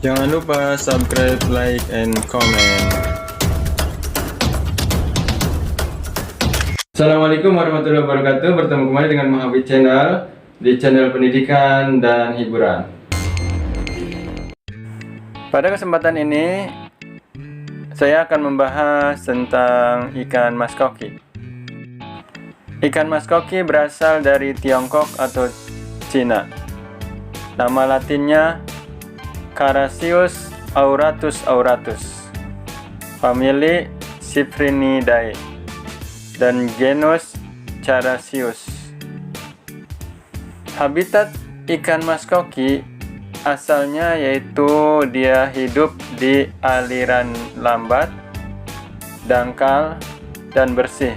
Jangan lupa subscribe, like, and comment. Assalamualaikum warahmatullahi wabarakatuh. Bertemu kembali dengan Mahabit Channel di channel pendidikan dan hiburan. Pada kesempatan ini saya akan membahas tentang ikan mas koki. Ikan mas koki berasal dari Tiongkok atau Cina. Nama latinnya Carassius auratus auratus, famili Cyprinidae, dan genus Carassius. Habitat ikan mas koki asalnya yaitu dia hidup di aliran lambat, dangkal, dan bersih,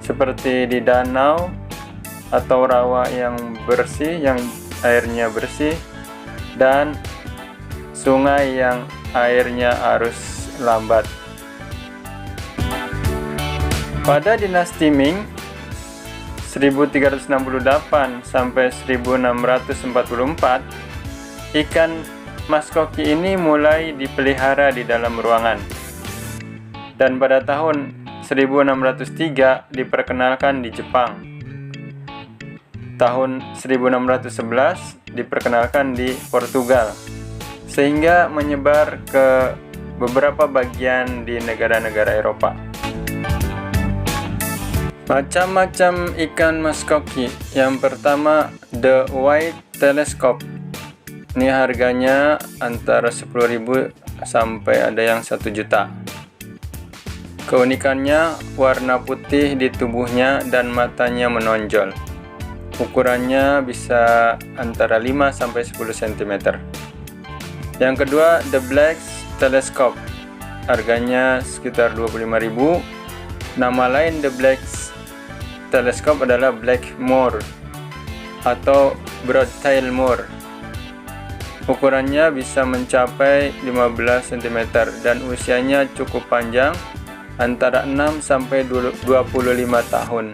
seperti di danau atau rawa yang bersih, yang airnya bersih, dan sungai yang airnya arus lambat. Pada dinasti Ming 1368 sampai 1644, ikan mas koki ini mulai dipelihara di dalam ruangan. Dan pada tahun 1603 diperkenalkan di Jepang. Tahun 1611 diperkenalkan di Portugal, sehingga menyebar ke beberapa bagian di negara-negara Eropa. Macam-macam ikan mas koki. Yang pertama, the white telescope. Ini harganya antara 10.000 sampai ada yang 1 juta. Keunikannya warna putih di tubuhnya dan matanya menonjol. Ukurannya bisa antara 5 sampai 10 cm. Yang kedua, the black telescope. Harganya sekitar 25.000. Nama lain the black telescope adalah black moor atau broadtail moor. Ukurannya bisa mencapai 15 cm dan usianya cukup panjang, antara 6 sampai 25 tahun.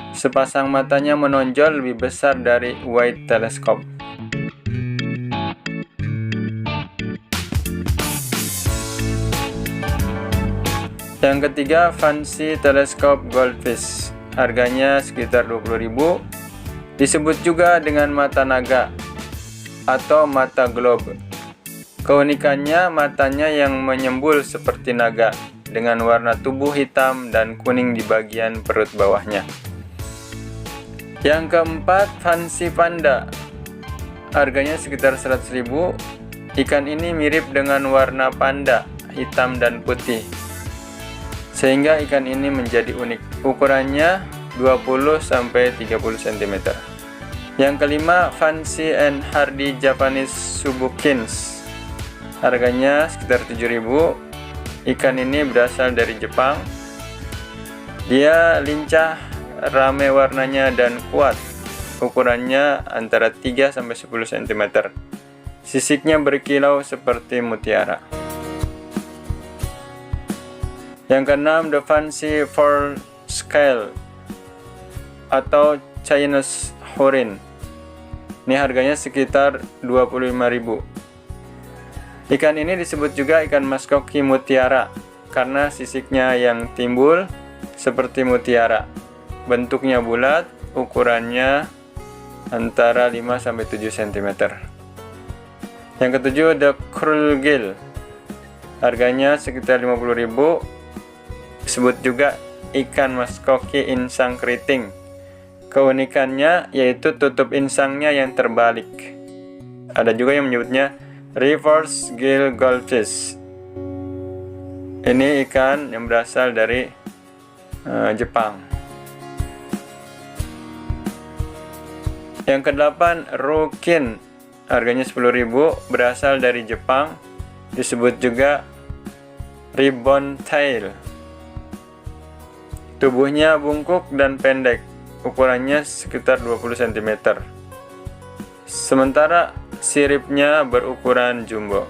Sepasang matanya menonjol lebih besar dari white telescope. Yang ketiga, fancy telescope goldfish. Harganya sekitar 20.000. Disebut juga dengan mata naga atau mata globe. Keunikannya matanya yang menyembul seperti naga, dengan warna tubuh hitam dan kuning di bagian perut bawahnya. Yang keempat, fancy panda. Harganya sekitar 100.000. Ikan ini mirip dengan warna panda, hitam dan putih, sehingga ikan ini menjadi unik. Ukurannya 20 sampai 30 cm. Yang kelima, fancy and hardy Japanese subukins. Harganya sekitar 7.000. Ikan ini berasal dari Jepang. Dia lincah, rame warnanya, dan kuat. Ukurannya antara 3 sampai 10 cm. Sisiknya berkilau seperti mutiara. Yang keenam, the fancy four scale atau Chinese Hurin. Ini harganya sekitar 25.000. Ikan ini disebut juga ikan mas koki mutiara karena sisiknya yang timbul seperti mutiara. Bentuknya bulat, ukurannya antara 5 sampai 7 cm. Yang ketujuh, the krulgill. Harganya sekitar 50.000. Disebut juga ikan mas koki insang keriting. Keunikannya yaitu tutup insangnya yang terbalik. Ada juga yang menyebutnya reverse gill goldfish. Ini ikan yang berasal dari Jepang. Yang kedelapan, rukin. Harganya 10.000, berasal dari Jepang. Disebut juga ribbon tail. Tubuhnya bungkuk dan pendek, ukurannya sekitar 20 cm. Sementara siripnya berukuran jumbo.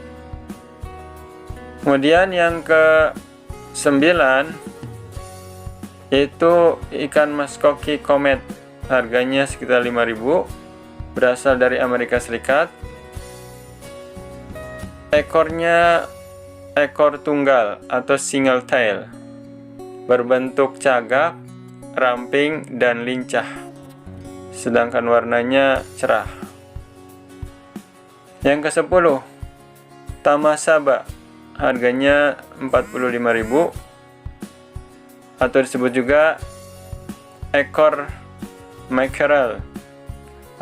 Kemudian yang ke-9 yaitu ikan mas koki comet. Harganya sekitar 5.000, berasal dari Amerika Serikat. Ekornya ekor tunggal atau single tail, berbentuk cagak, ramping, dan lincah, sedangkan warnanya cerah. Yang ke-10, Tamasaba, harganya 45.000 atau disebut juga ekor mackerel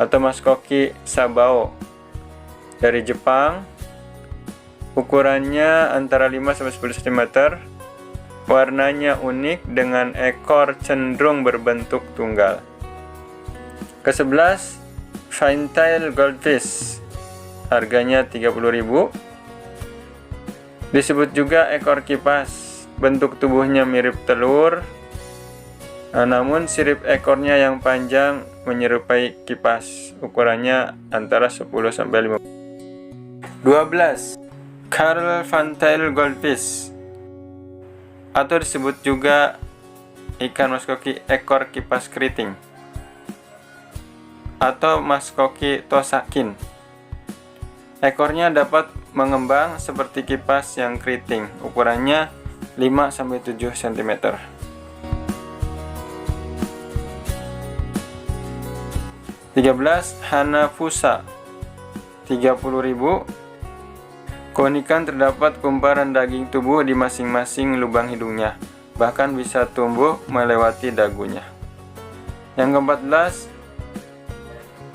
atau maskoki sabao dari Jepang. Ukurannya antara 5-10 cm. Warnanya unik dengan ekor cenderung berbentuk tunggal. Ke-11, Finetail Goldfish, harganya 30.000. Disebut juga ekor kipas. Bentuk tubuhnya mirip telur, namun sirip ekornya yang panjang menyerupai kipas. Ukurannya antara 10-15. 12. Carl Fantail Goldfish atau disebut juga ikan maskoki ekor kipas keriting atau maskoki tosakin. Ekornya dapat mengembang seperti kipas yang keriting. Ukurannya 5-7 cm. 13. Hanafusa, 30.000. Keunikan terdapat kumparan daging tubuh di masing-masing lubang hidungnya, bahkan bisa tumbuh melewati dagunya. Yang ke-14,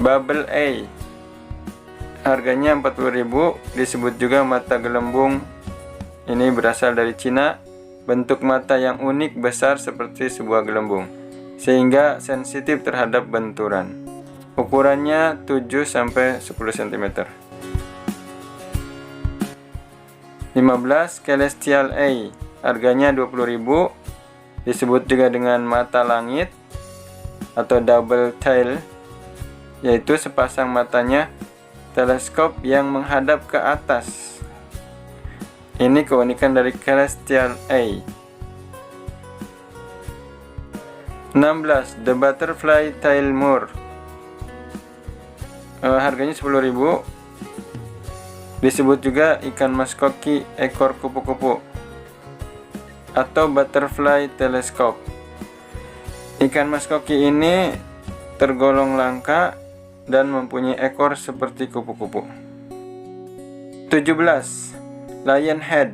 Bubble A, harganya 40.000. Disebut juga mata gelembung. Ini berasal dari Cina. Bentuk mata yang unik, besar seperti sebuah gelembung, sehingga sensitif terhadap benturan. Ukurannya 7-10 cm. 15. Celestial A, harganya 20.000. Disebut juga dengan mata langit atau double tail, yaitu sepasang matanya teleskop yang menghadap ke atas. Ini keunikan dari Celestial A. 16. The Butterfly Tail Moor, harganya 10.000. Disebut juga ikan maskoki ekor kupu-kupu atau butterfly telescope. Ikan maskoki ini tergolong langka dan mempunyai ekor seperti kupu-kupu. 17. Lionhead,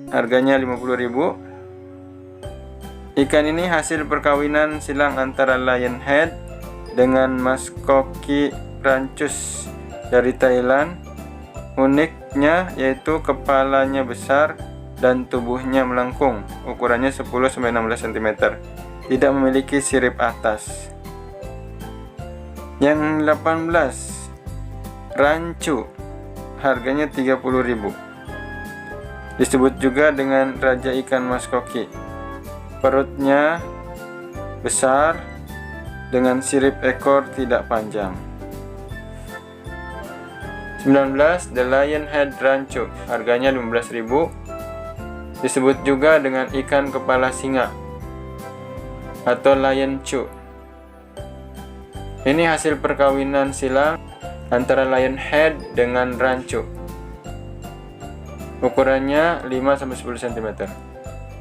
harganya 50.000. Ikan ini hasil perkawinan silang antara lionhead dengan maskoki rancus dari Thailand. Uniknya yaitu kepalanya besar dan tubuhnya melengkung. Ukurannya 10-16 cm. Tidak memiliki sirip atas. Yang 18, Rancu, harganya 30.000. Disebut juga dengan raja ikan maskoki. Perutnya besar dengan sirip ekor tidak panjang. 19. The Lionhead Rancu, harganya 15.000. Disebut juga dengan ikan kepala singa atau lion chu. Ini hasil perkawinan silang antara lionhead dengan rancu. Ukurannya 5-10 cm.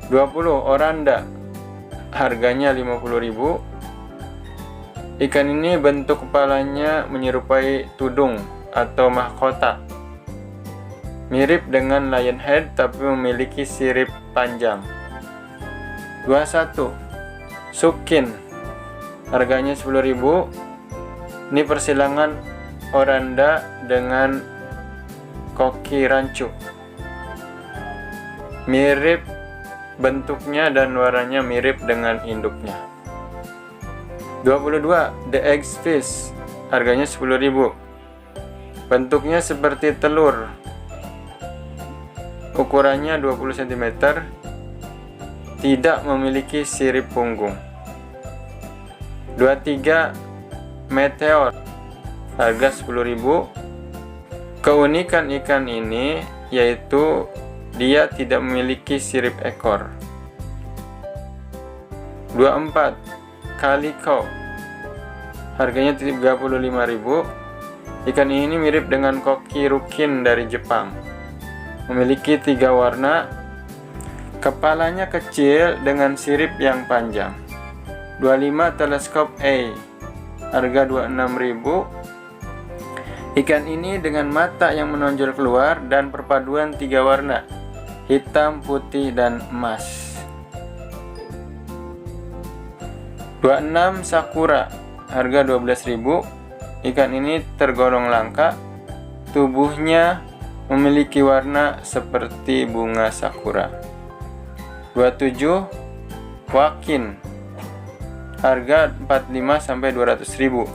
20. Oranda, harganya 50.000. Ikan ini bentuk kepalanya menyerupai tudung atau mahkota, mirip dengan lionhead tapi memiliki sirip panjang. 21. Sukin, harganya 10.000. Ini persilangan oranda dengan koki rancu. Mirip bentuknya dan warnanya mirip dengan induknya. 22. The Eggfish, harganya 10.000. Bentuknya seperti telur. Ukurannya 20 cm. Tidak memiliki sirip punggung. 23. Meteor, harga 10.000. Keunikan ikan ini yaitu dia tidak memiliki sirip ekor. 24. Calico, harganya 35.000. Ikan ini mirip dengan koki rukin dari Jepang. memiliki 3 warna. Kepalanya kecil dengan sirip yang panjang. 25 teleskop A, harga 26.000. Ikan ini dengan mata yang menonjol keluar dan perpaduan 3 warna, hitam, putih, dan emas. 26 Sakura, harga 12.000. Ikan ini tergolong langka. Tubuhnya memiliki warna seperti bunga sakura. 27 Wakin, harga 45-200.000.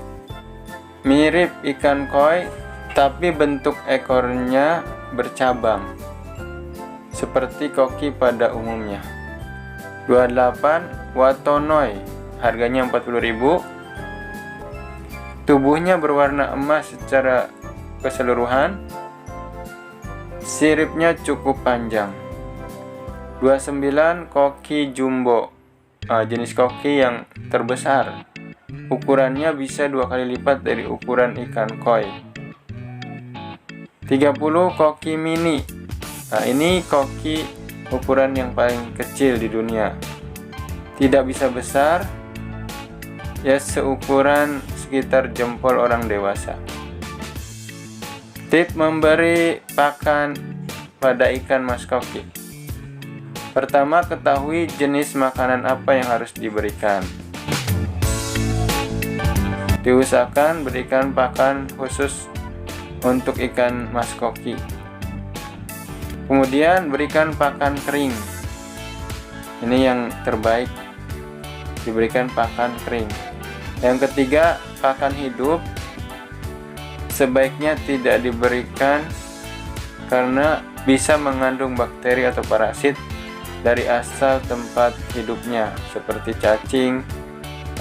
Mirip ikan koi, tapi bentuk ekornya bercabang seperti koki pada umumnya. 28 Watonoi, harganya 40.000. Tubuhnya berwarna emas secara keseluruhan. Siripnya cukup panjang. 29 Koki Jumbo, jenis koki yang terbesar. Ukurannya bisa 2 kali lipat dari ukuran ikan koi. 30 Koki Mini. Ini koki ukuran yang paling kecil di dunia. Tidak bisa besar, ya seukuran sekitar jempol orang dewasa. Tips memberi pakan pada ikan mas koki. Pertama, ketahui jenis makanan apa yang harus diberikan. Diusahakan berikan pakan khusus untuk ikan mas koki. Kemudian berikan pakan kering. Ini yang terbaik, diberikan pakan kering. Yang ketiga, pakan hidup sebaiknya tidak diberikan karena bisa mengandung bakteri atau parasit dari asal tempat hidupnya, seperti cacing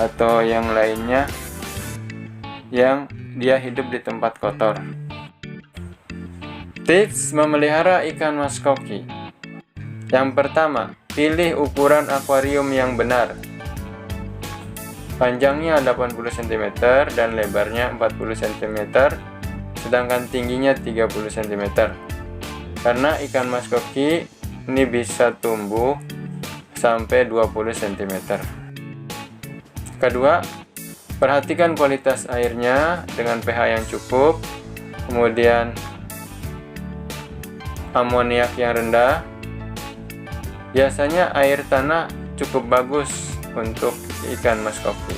atau yang lainnya yang dia hidup di tempat kotor. Tips memelihara ikan mas koki. Yang pertama, pilih ukuran akuarium yang benar. Panjangnya 80 cm dan lebarnya 40 cm, sedangkan tingginya 30 cm. Karena ikan mas koki ini bisa tumbuh sampai 20 cm. Kedua, perhatikan kualitas airnya dengan pH yang cukup, kemudian amoniak yang rendah. Biasanya air tanah cukup bagus untuk ikan mas koki,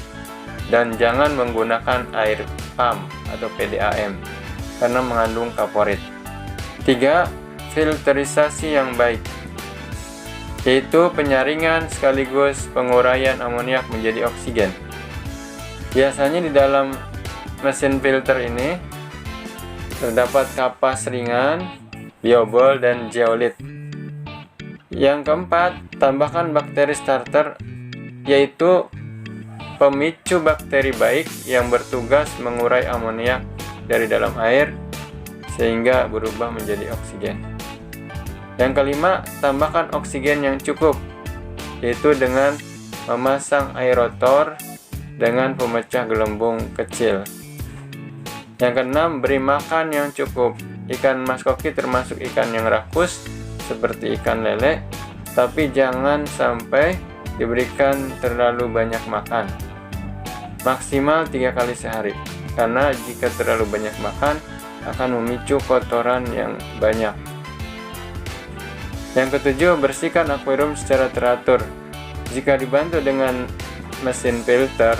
dan jangan menggunakan air PAM atau PDAM karena mengandung kaporit. 3. Filterisasi yang baik, yaitu penyaringan sekaligus penguraian amoniak menjadi oksigen. Biasanya di dalam mesin filter ini terdapat kapas ringan, biobol, dan zeolit. Yang keempat, tambahkan bakteri starter, yaitu pemicu bakteri baik yang bertugas mengurai amoniak dari dalam air sehingga berubah menjadi oksigen. Yang kelima, tambahkan oksigen yang cukup, yaitu dengan memasang aerator dengan pemecah gelembung kecil. Yang keenam, beri makan yang cukup. Ikan mas koki termasuk ikan yang rakus seperti ikan lele, tapi jangan sampai diberikan terlalu banyak makan. Maksimal 3 kali sehari, karena jika terlalu banyak makan akan memicu kotoran yang banyak. Yang ketujuh, bersihkan akuarium secara teratur. Jika dibantu dengan mesin filter,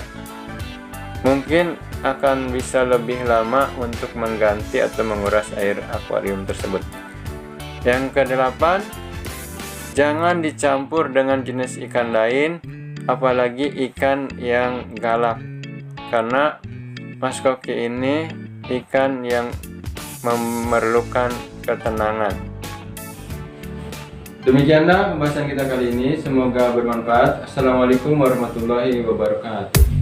mungkin akan bisa lebih lama untuk mengganti atau menguras air akuarium tersebut. Yang kedelapan, jangan dicampur dengan jenis ikan lain, apalagi ikan yang galak, karena mas koki ini ikan yang memerlukan ketenangan. Demikianlah pembahasan kita kali ini, semoga bermanfaat. Assalamualaikum warahmatullahi wabarakatuh.